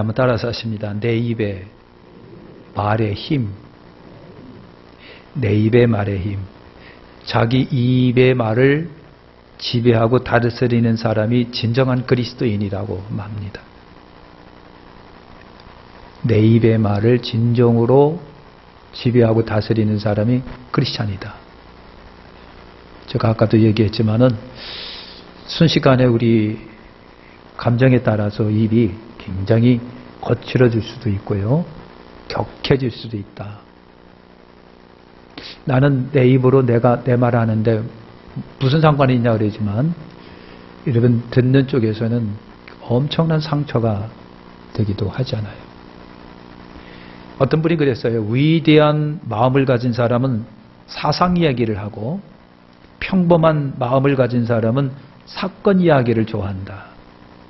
한번 따라서 하십니다. 내 입에 말의 힘. 내 입의 말의 힘. 자기 입의 말을 지배하고 다스리는 사람이 진정한 그리스도인이라고 말합니다. 내 입의 말을 진정으로 지배하고 다스리는 사람이 크리스찬이다. 제가 아까도 얘기했지만은 순식간에 우리 감정에 따라서 입이 굉장히 거칠어질 수도 있고요. 격해질 수도 있다. 나는 내 입으로 내가 내 말 하는데 무슨 상관이 있냐 그러지만 여러분 듣는 쪽에서는 엄청난 상처가 되기도 하잖아요. 어떤 분이 그랬어요. 위대한 마음을 가진 사람은 사상 이야기를 하고 평범한 마음을 가진 사람은 사건 이야기를 좋아한다.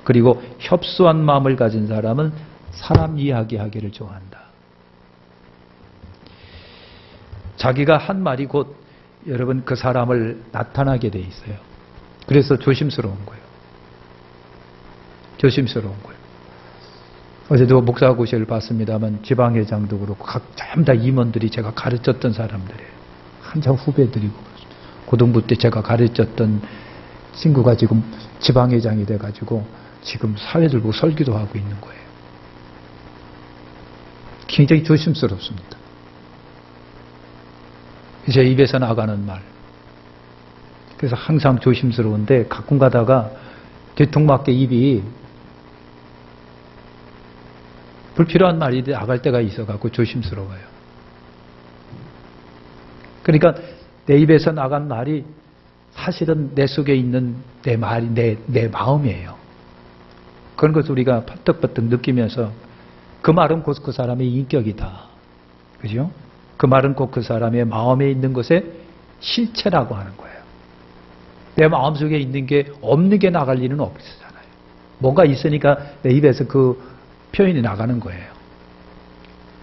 그리고 협소한 마음을 가진 사람은 사람 이야기하기를 좋아한다. 자기가 한 말이 곧 여러분 그 사람을 나타나게 돼 있어요. 그래서 조심스러운 거예요. 조심스러운 거예요. 어제도 목사고시를 봤습니다만 지방회장도 그렇고 전부 다 임원들이 제가 가르쳤던 사람들이에요. 한참 후배들이고 고등부 때 제가 가르쳤던 친구가 지금 지방회장이 돼가지고 지금 사회들 보고 설교도 하고 있는 거예요. 굉장히 조심스럽습니다. 제 입에서 나가는 말. 그래서 항상 조심스러운데 가끔 가다가 뒤통맞게 입이 불필요한 말이 나갈 때가 있어갖고 조심스러워요. 그러니까 내 입에서 나간 말이 사실은 내 속에 있는 내 말이 내 마음이에요. 그런 것을 우리가 퍼뜩퍼뜩 느끼면서 그 말은 곧 그 사람의 인격이다. 그죠? 그 말은 곧 그 사람의 마음에 있는 것의 실체라고 하는 거예요. 내 마음속에 있는 게 없는 게 나갈 리는 없잖아요. 뭔가 있으니까 내 입에서 그 표현이 나가는 거예요.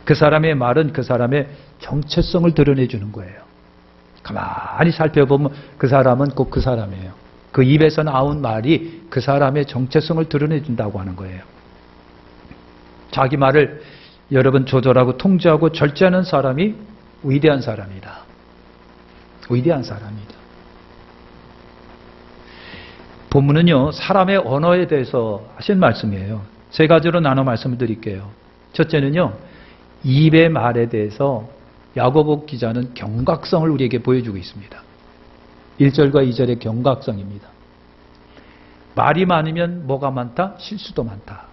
그 사람의 말은 그 사람의 정체성을 드러내주는 거예요. 가만히 살펴보면 그 사람은 꼭 그 사람이에요. 그 입에서 나온 말이 그 사람의 정체성을 드러내준다고 하는 거예요. 자기 말을 여러분 조절하고 통제하고 절제하는 사람이 위대한 사람이다. 위대한 사람이다. 본문은요, 사람의 언어에 대해서 하신 말씀이에요. 세 가지로 나눠 말씀을 드릴게요. 첫째는요, 입의 말에 대해서 야고보 기자는 경각성을 우리에게 보여주고 있습니다. 1절과 2절의 경각성입니다. 말이 많으면 뭐가 많다? 실수도 많다.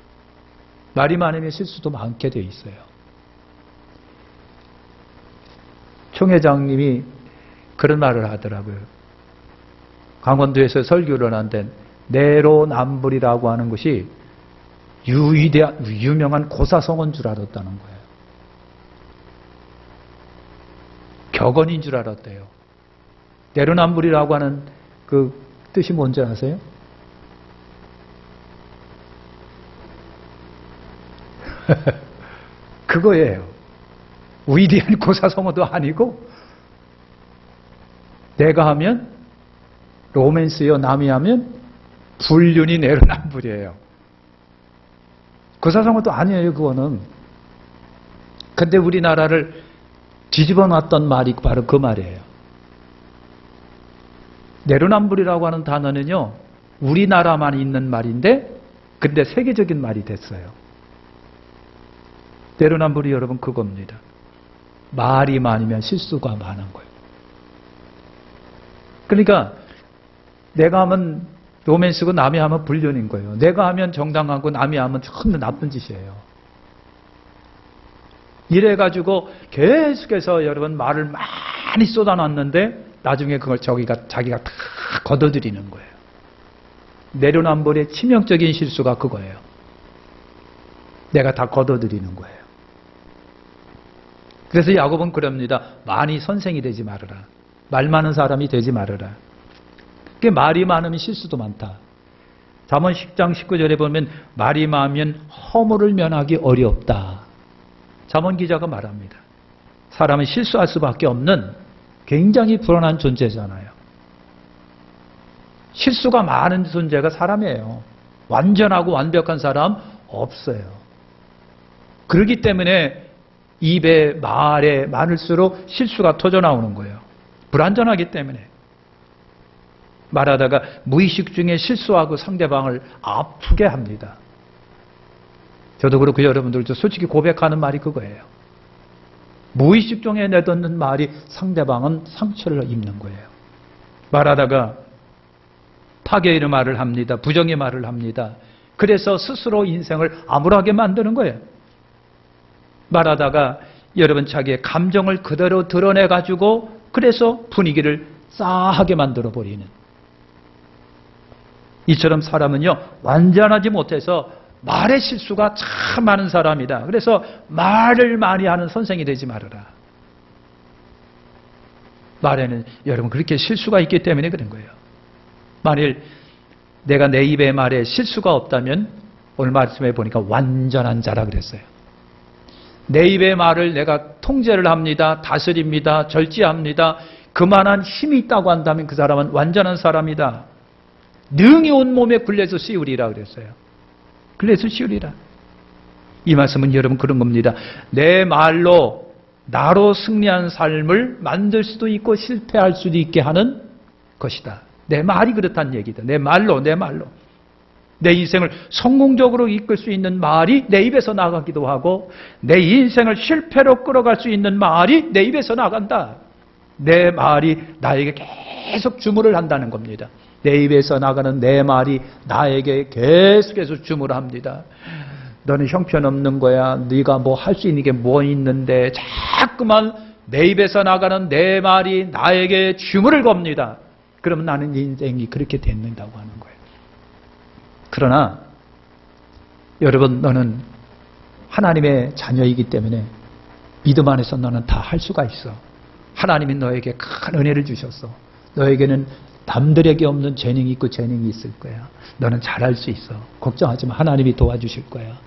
말이 많으면 실수도 많게 되어 있어요. 총회장님이 그런 말을 하더라고요. 강원도에서 설교를 하는데 내로남불이라고 하는 것이 유명한 고사성어인 줄 알았다는 거예요. 격언인 줄 알았대요. 내로남불이라고 하는 그 뜻이 뭔지 아세요? 그거예요. 위대한 고사성어도 아니고 내가 하면 로맨스요, 남이 하면 불륜이 내로남불이에요. 고사성어도 아니에요, 그거는. 근데 우리나라를 뒤집어 놨던 말이 바로 그 말이에요. 내로남불이라고 하는 단어는요, 우리나라만 있는 말인데 근데 세계적인 말이 됐어요. 내로남불이 여러분 그겁니다. 말이 많으면 실수가 많은 거예요. 그러니까 내가 하면 로맨스고 남이 하면 불륜인 거예요. 내가 하면 정당하고 남이 하면 전부 나쁜 짓이에요. 이래가지고 계속해서 여러분 말을 많이 쏟아놨는데 나중에 그걸 자기가 다 걷어들이는 거예요. 내로남불의 치명적인 실수가 그거예요. 내가 다 걷어들이는 거예요. 그래서 야곱은 그럽니다. 많이 선생이 되지 말아라. 말 많은 사람이 되지 말아라. 그게 말이 많으면 실수도 많다. 잠언 10장 19절에 보면 말이 많으면 허물을 면하기 어렵다. 잠언 기자가 말합니다. 사람은 실수할 수밖에 없는 굉장히 불안한 존재잖아요. 실수가 많은 존재가 사람이에요. 완전하고 완벽한 사람 없어요. 그렇기 때문에 입에 말에 많을수록 실수가 터져 나오는 거예요. 불완전하기 때문에. 말하다가 무의식 중에 실수하고 상대방을 아프게 합니다. 저도 그렇고 여러분들도 솔직히 고백하는 말이 그거예요. 무의식 중에 내뱉는 말이 상대방은 상처를 입는 거예요. 말하다가 파괴의 말을 합니다. 부정의 말을 합니다. 그래서 스스로 인생을 암울하게 만드는 거예요. 말하다가 여러분 자기의 감정을 그대로 드러내가지고 그래서 분위기를 싸하게 만들어버리는. 이처럼 사람은요, 완전하지 못해서 말의 실수가 참 많은 사람이다. 그래서 말을 많이 하는 선생이 되지 말아라. 말에는 여러분 그렇게 실수가 있기 때문에 그런 거예요. 만일 내가 내 입의 말에 실수가 없다면 오늘 말씀해 보니까 완전한 자라 그랬어요. 내 입의 말을 내가 통제를 합니다. 다스립니다. 절제합니다. 그만한 힘이 있다고 한다면 그 사람은 완전한 사람이다. 능히 온몸에 굴레서 씌우리라 그랬어요. 굴레서 씌우리라. 이 말씀은 여러분 그런 겁니다. 내 말로 나로 승리한 삶을 만들 수도 있고 실패할 수도 있게 하는 것이다. 내 말이 그렇다는 얘기다. 내 말로. 내 인생을 성공적으로 이끌 수 있는 말이 내 입에서 나가기도 하고 내 인생을 실패로 끌어갈 수 있는 말이 내 입에서 나간다. 내 말이 나에게 계속 주문을 한다는 겁니다. 내 입에서 나가는 내 말이 나에게 계속해서 주문을 합니다. 너는 형편없는 거야. 네가 뭐 할 수 있는 게 뭐 있는데 자꾸만 내 입에서 나가는 내 말이 나에게 주문을 겁니다. 그러면 나는 인생이 그렇게 됐는다고 하는 거예요. 그러나 여러분 너는 하나님의 자녀이기 때문에 믿음 안에서 너는 다 할 수가 있어. 하나님이 너에게 큰 은혜를 주셨어. 너에게는 남들에게 없는 재능이 있고 재능이 있을 거야. 너는 잘할 수 있어. 걱정하지 마. 하나님이 도와주실 거야.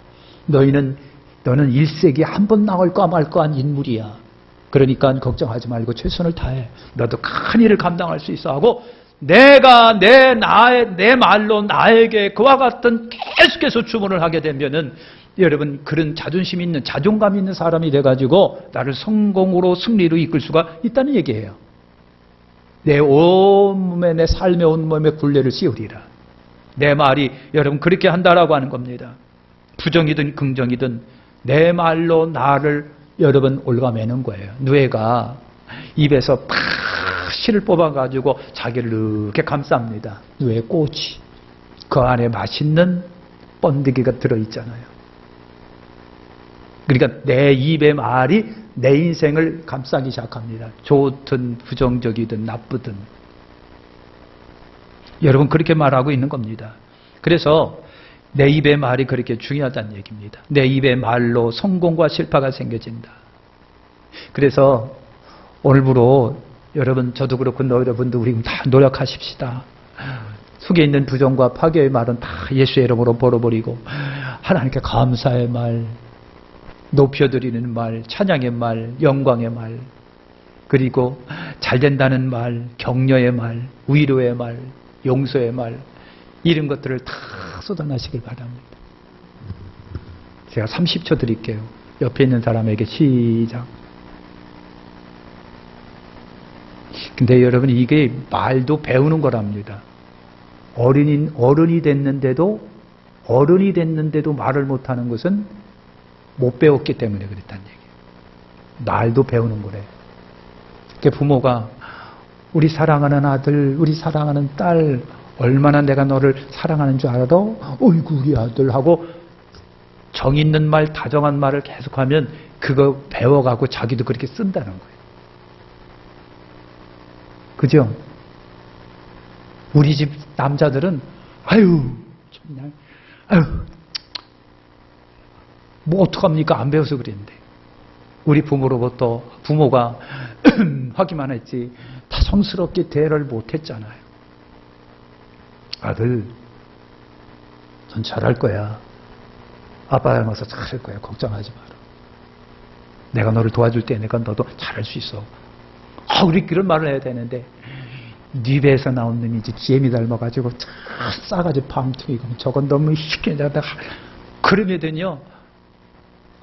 너는 1세기에 한 번 나올까 말까한 인물이야. 그러니까 걱정하지 말고 최선을 다해. 너도 큰 일을 감당할 수 있어 하고 내가 내 말로 나에게 그와 같은 계속해서 주문을 하게 되면은 여러분 그런 자존심 있는 자존감 있는 사람이 돼가지고 나를 성공으로 승리로 이끌 수가 있다는 얘기예요. 내 온몸에 내 삶의 온몸에 굴레를 씌우리라. 내 말이 여러분 그렇게 한다라고 하는 겁니다. 부정이든 긍정이든 내 말로 나를 여러분 올가매는 거예요. 누에가 입에서 팍 실을 뽑아가지고 자기를 이렇게 감쌉니다. 누에 꽃이 그 안에 맛있는 번데기가 들어있잖아요. 그러니까 내 입의 말이 내 인생을 감싸기 시작합니다. 좋든 부정적이든 나쁘든. 여러분 그렇게 말하고 있는 겁니다. 그래서 내 입의 말이 그렇게 중요하다는 얘기입니다. 내 입의 말로 성공과 실패가 생겨진다. 그래서 오늘부로 여러분 저도 그렇고 여러분도 우리 다 노력하십시다. 속에 있는 부정과 파괴의 말은 다 예수의 이름으로 벌어버리고 하나님께 감사의 말, 높여드리는 말, 찬양의 말, 영광의 말, 그리고 잘 된다는 말, 격려의 말, 위로의 말, 용서의 말, 이런 것들을 다 쏟아내시길 바랍니다. 제가 30초 드릴게요. 옆에 있는 사람에게 시작. 근데 여러분 이게 말도 배우는 거랍니다. 어른이 됐는데도 말을 못하는 것은 못 배웠기 때문에 그랬다는 얘기예요. 말도 배우는 거래. 부모가 우리 사랑하는 아들, 우리 사랑하는 딸, 얼마나 내가 너를 사랑하는 줄 알아? 어이구 우리 아들 하고 정 있는 말, 다정한 말을 계속하면 그거 배워가고 자기도 그렇게 쓴다는 거예요. 그죠? 우리 집 남자들은 뭐 어떡합니까? 안 배워서 그랬는데. 우리 부모로부터 부모가 하기만 했지 다 성스럽게 대화를 못했잖아요. 아들, 넌 잘할 거야. 아빠 닮아서 잘할 거야. 걱정하지 마라. 내가 너를 도와줄 때 내가 너도 잘할 수 있어. 우리 그런 말을 해야 되는데 네 배에서 나온 놈이 이제 GM이 닮아가지고 싸가지 방퉁이고 저건 너무 쉽게 자다 그러면은요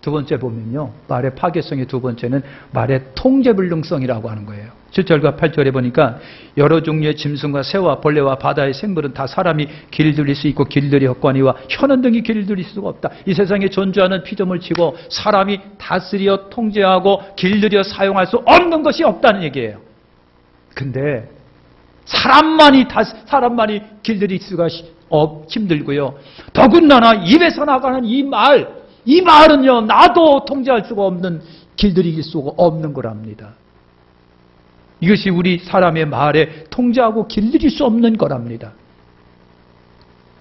두 번째 보면요. 말의 파괴성의 두 번째는 말의 통제불능성이라고 하는 거예요. 7절과 8절에 보니까 여러 종류의 짐승과 새와 벌레와 바다의 생물은 다 사람이 길들일 수 있고 길들이었거니와 혀는 등이 길들일 수가 없다. 이 세상에 존재하는 피조물 치고 사람이 다스려 통제하고 길들여 사용할 수 없는 것이 없다는 얘기예요. 근데 사람만이 길들일 수가 힘들고요. 더군다나 입에서 나가는 이 말은요, 나도 통제할 수가 없는, 길들일 수가 없는 거랍니다. 이것이 우리 사람의 말에 통제하고 길들일 수 없는 거랍니다.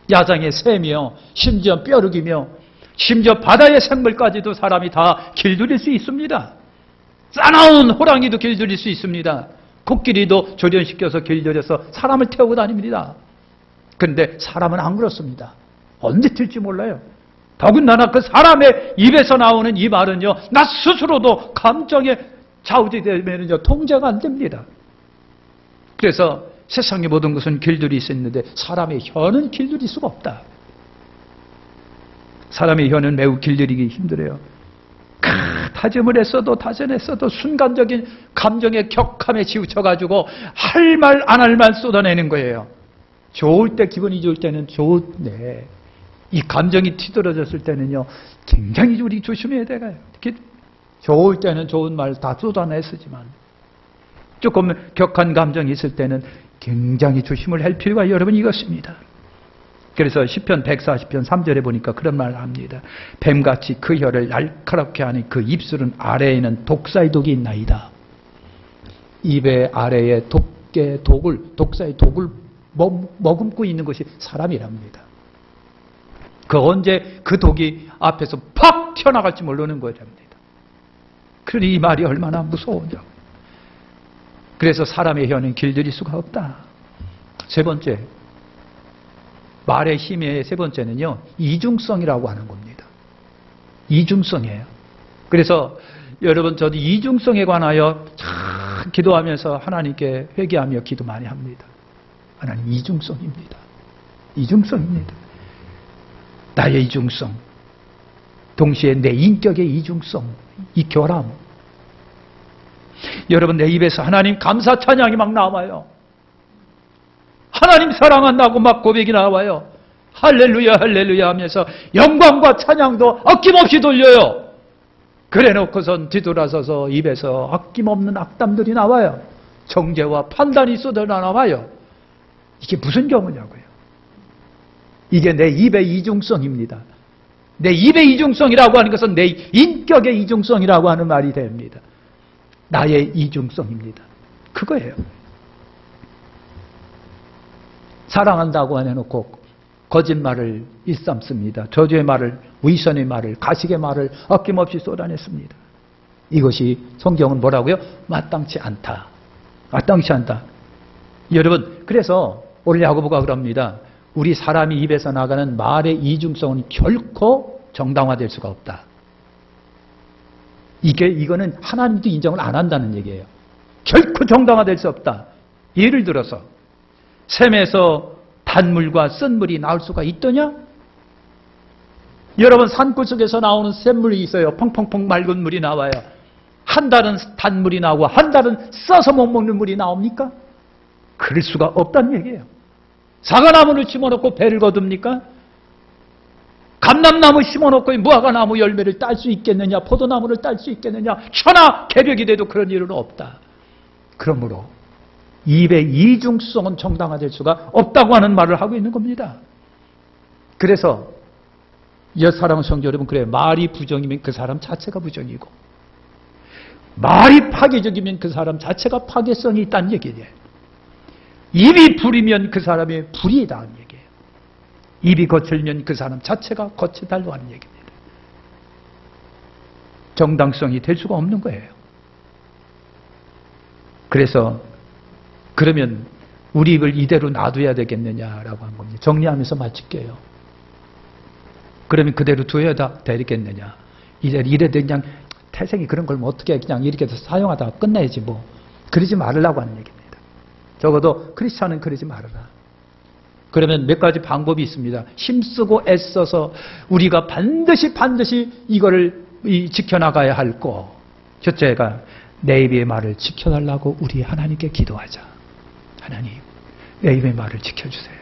야장의 새며 심지어 벼룩이며 심지어 바다의 생물까지도 사람이 다 길들일 수 있습니다. 싸나운 호랑이도 길들일 수 있습니다. 코끼리도 조련시켜서 길들여서 사람을 태우고 다닙니다. 그런데 사람은 안 그렇습니다. 언제 튈지 몰라요. 더군다나 그 사람의 입에서 나오는 이 말은요, 나 스스로도 감정에 좌우지되면요, 통제가 안 됩니다. 그래서 세상의 모든 것은 길들일 수 있는데 사람의 혀는 길들일 수가 없다. 사람의 혀는 매우 길들이기 힘들어요. 다짐을 했어도 다짐했어도 순간적인 감정의 격함에 치우쳐가지고 할 말 안 할 말 쏟아내는 거예요. 좋을 때, 기분이 좋을 때는 좋은데 이 감정이 튀들어졌을 때는요, 굉장히 우리 조심해야 돼요. 특히 좋을 때는 좋은 말 다 쏟아냈으지만 조금 격한 감정이 있을 때는 굉장히 조심을 할 필요가 여러분 이것입니다. 그래서 시편 140편 3절에 보니까 그런 말을 합니다. 뱀같이 그 혀를 날카롭게 하니 그 입술은 아래에는 독사의 독이 있나이다. 입의 아래에 독사의 독을 머금고 있는 것이 사람이랍니다. 그 언제 그 독이 앞에서 팍 튀어나갈지 모르는 거랍니다. 그러니 이 말이 얼마나 무서우냐고. 그래서 사람의 혀는 길들일 수가 없다. 세 번째, 말의 힘의 세 번째는요, 이중성이라고 하는 겁니다. 이중성이에요. 그래서 여러분, 저도 이중성에 관하여 참 기도하면서 하나님께 회개하며 기도 많이 합니다. 하나님, 이중성입니다. 이중성입니다. 나의 이중성, 동시에 내 인격의 이중성, 이 교람. 여러분, 내 입에서 하나님 감사 찬양이 막 나와요. 하나님 사랑한다고 막 고백이 나와요. 할렐루야 할렐루야 하면서 영광과 찬양도 아낌없이 돌려요. 그래 놓고선 뒤돌아서서 입에서 아낌없는 악담들이 나와요. 정죄와 판단이 쏟아나와요. 이게 무슨 경우냐고요. 이게 내 입의 이중성입니다. 내 입의 이중성이라고 하는 것은 내 인격의 이중성이라고 하는 말이 됩니다. 나의 이중성입니다. 그거예요. 사랑한다고 해놓고 거짓말을 일삼습니다. 저주의 말을, 위선의 말을, 가식의 말을 아낌없이 쏟아냈습니다. 이것이 성경은 뭐라고요? 마땅치 않다. 마땅치 않다. 여러분, 그래서 오늘 야고보가 그럽니다. 우리 사람이 입에서 나가는 말의 이중성은 결코 정당화될 수가 없다. 이거는 하나님도 인정을 안 한다는 얘기예요. 결코 정당화될 수 없다. 예를 들어서 샘에서 단물과 쓴물이 나올 수가 있더냐? 여러분, 산골 속에서 나오는 샘물이 있어요. 펑펑펑 맑은 물이 나와요. 한 달은 단물이 나오고 한 달은 써서 못 먹는 물이 나옵니까? 그럴 수가 없다는 얘기예요. 사과나무를 심어놓고 배를 거둡니까? 감람나무 심어놓고 무화과나무 열매를 딸 수 있겠느냐? 포도나무를 딸 수 있겠느냐? 천하 개벽이 돼도 그런 일은 없다. 그러므로 입의 이중성은 정당화될 수가 없다고 하는 말을 하고 있는 겁니다. 그래서 사랑하는 성도 여러분, 그래요. 말이 부정이면 그 사람 자체가 부정이고 말이 파괴적이면 그 사람 자체가 파괴성이 있다는 얘기예요. 입이 불이면 그 사람이 불이다 하는 얘기예요. 입이 거칠면 그 사람 자체가 거치다고 하는 얘기입니다. 정당성이 될 수가 없는 거예요. 그래서 그러면 우리 입을 이대로 놔둬야 되겠느냐라고 한 겁니다. 정리하면서 마칠게요. 그러면 그대로 둬야 되겠느냐. 이래 그냥 태생이 그런 걸 뭐 어떻게 그냥 이렇게 해서 사용하다가 끝내야지 뭐. 그러지 말으라고 하는 얘기입니다. 적어도 크리스찬은 그러지 말아라. 그러면 몇 가지 방법이 있습니다. 힘쓰고 애써서 우리가 반드시 이거를 지켜나가야 할 것. 첫째가 내 입의 말을 지켜달라고 우리 하나님께 기도하자. 하나님, 내 입의 말을 지켜주세요.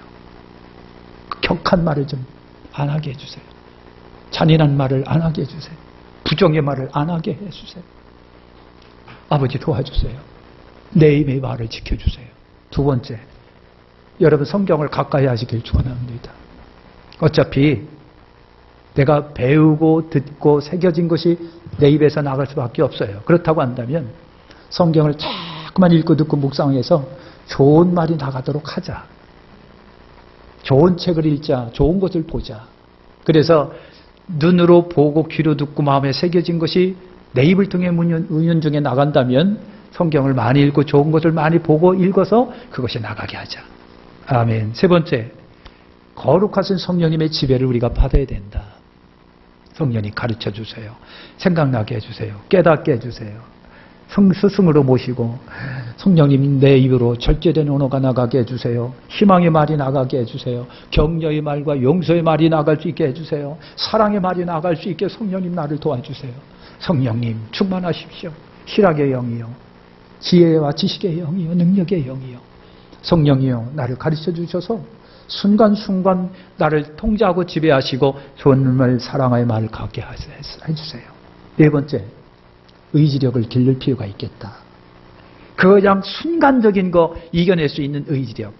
격한 말을 좀 안 하게 해주세요. 잔인한 말을 안 하게 해주세요. 부정의 말을 안 하게 해주세요. 아버지 도와주세요. 내 입의 말을 지켜주세요. 두 번째, 여러분 성경을 가까이 하시길 축원합니다. 어차피 내가 배우고 듣고 새겨진 것이 내 입에서 나갈 수밖에 없어요. 그렇다고 한다면 성경을 자꾸만 읽고 듣고 묵상해서 좋은 말이 나가도록 하자. 좋은 책을 읽자. 좋은 것을 보자. 그래서 눈으로 보고 귀로 듣고 마음에 새겨진 것이 내 입을 통해 은연중에 나간다면 성경을 많이 읽고 좋은 것을 많이 보고 읽어서 그것이 나가게 하자. 아멘. 세 번째, 거룩하신 성령님의 지배를 우리가 받아야 된다. 성령이 가르쳐 주세요. 생각나게 해주세요. 깨닫게 해주세요. 스승으로 모시고 성령님 내 입으로 절제된 언어가 나가게 해주세요. 희망의 말이 나가게 해주세요. 격려의 말과 용서의 말이 나갈 수 있게 해주세요. 사랑의 말이 나갈 수 있게 성령님 나를 도와주세요. 성령님 충만하십시오. 희락의 영이요, 지혜와 지식의 영이요, 능력의 영이요. 성령이요, 나를 가르쳐 주셔서 순간순간 나를 통제하고 지배하시고 주님을 사랑하여 말을 갖게 해주세요. 네 번째, 의지력을 기를 필요가 있겠다. 그냥 순간적인 거 이겨낼 수 있는 의지력,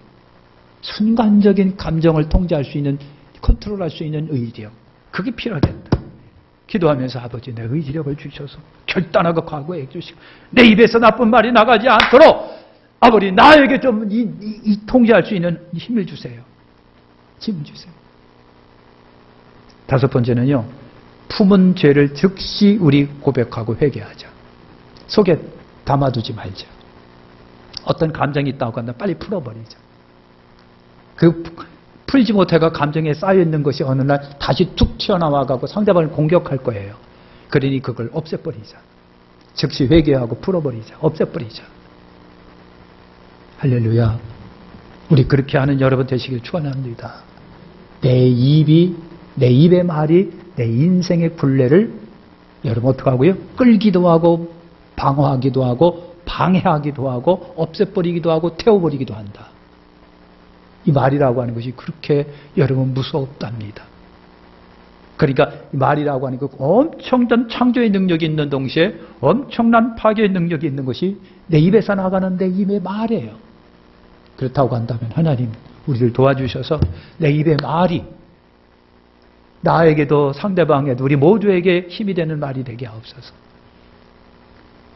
순간적인 감정을 통제할 수 있는, 컨트롤할 수 있는 의지력, 그게 필요하겠다. 기도하면서 아버지 내 의지력을 주셔서 결단하고 각오해 주시고 내 입에서 나쁜 말이 나가지 않도록 아버지 나에게 좀 이 통제할 수 있는 힘을 주세요. 힘을 주세요. 다섯 번째는요, 품은 죄를 즉시 우리 고백하고 회개하자. 속에 담아두지 말자. 어떤 감정이 있다고 한다, 빨리 풀어버리자. 그 풀지 못해가 감정에 쌓여있는 것이 어느 날 다시 툭 튀어나와가고 상대방을 공격할 거예요. 그러니 그걸 없애버리자. 즉시 회개하고 풀어버리자. 없애버리자. 할렐루야. 우리 그렇게 하는 여러분 되시길 축원합니다. 내 입의 말이 내 인생의 굴레를 여러분 어떻게 하고요? 끌기도 하고 방어하기도 하고 방해하기도 하고 없애버리기도 하고 태워버리기도 한다. 이 말이라고 하는 것이 그렇게 여러분 무섭답니다. 그러니까 이 말이라고 하는 것 엄청난 창조의 능력이 있는 동시에 엄청난 파괴의 능력이 있는 것이 내 입에서 나가는 내 입의 말이에요. 그렇다고 한다면 하나님 우리를 도와주셔서 내 입의 말이 나에게도 상대방에도 우리 모두에게 힘이 되는 말이 되게 하옵소서.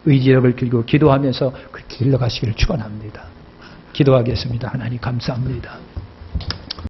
의지력을 길고 기도하면서 그렇게 길러가시기를 축원합니다. 기도하겠습니다. 하나님 감사합니다.